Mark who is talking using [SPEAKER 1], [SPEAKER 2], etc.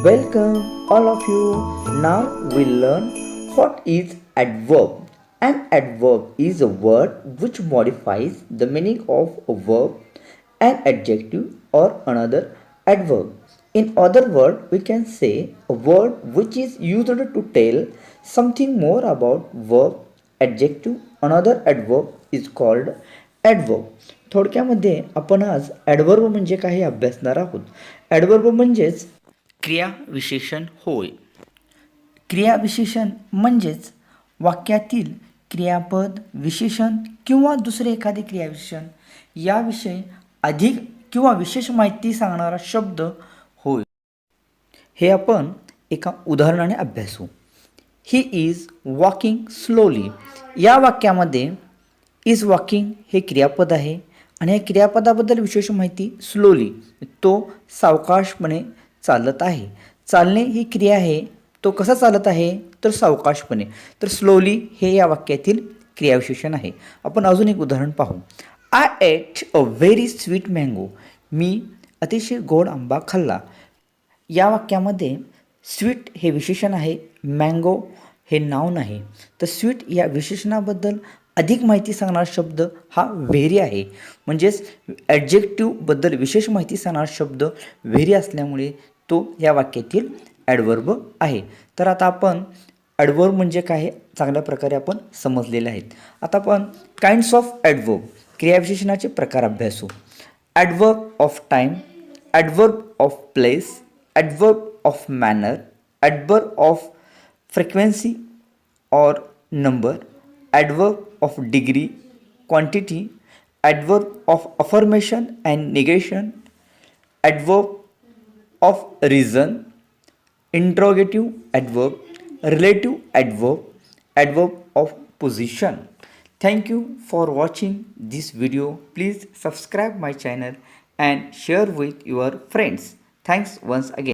[SPEAKER 1] Welcome all of you. Now we'll learn what is adverb. An adverb is a word which modifies the meaning of a verb, an adjective or another adverb. In other words, we can say a word which is used to tell something more about verb, adjective, another adverb is called adverb. थोडक्यामध्ये आपण आज adverb म्हणजे काय हे अभ्यासणार आहोत. Adverb म्हणजेच क्रियाविशेषण होय. क्रियाविशेषण म्हणजेच वाक्यातील क्रियापद, विशेषण किंवा दुसरे एखादे क्रियाविशेषण याविषयी अधिक किंवा विशेष माहिती सांगणारा शब्द होय. हे आपण एका उदाहरणाने अभ्यासू. He is walking slowly. या वाक्यामध्ये इज वॉकिंग हे क्रियापद आहे आणि या क्रियापदाबद्दल विशेष माहिती स्लोली, तो सावकाशपणे चालत आहे. चालणे ही क्रिया आहे, तो कसा चालत आहे तर सावकाशपणे. तर स्लोली हे या वाक्यातील क्रियाविशेषण आहे. आपण अजून एक उदाहरण पाहू. I ate a very sweet mango. मी अतिशय गोड आंबा खाल्ला. या वाक्यामध्ये स्वीट हे विशेषण आहे, मँगो हे नाव नाही. तर स्वीट या विशेषणाबद्दल अधिक माहिती सांगणारा शब्द हा व्हेरी आहे. म्हणजेच ॲडजेक्टिव्हबद्दल विशेष माहिती सांगणारा शब्द व्हेरी असल्यामुळे तो या वाक्यातील ॲडवर्ब आहे. तर आता आपण ॲडवर्ब म्हणजे काय हे चांगल्या प्रकारे आपण समजलेले आहेत. आता आपण काइंड्स ऑफ ॲडवर्ब क्रियाविशेषणाचे प्रकार अभ्यासू. Adverb of time, adverb of place, adverb of manner, adverb of frequency or number, adverb of degree, quantity, adverb of affirmation and negation, adverb of reason, interrogative adverb, relative adverb, adverb of position. Thank you for watching this video. Please subscribe my channel and share with your friends. Thanks once again.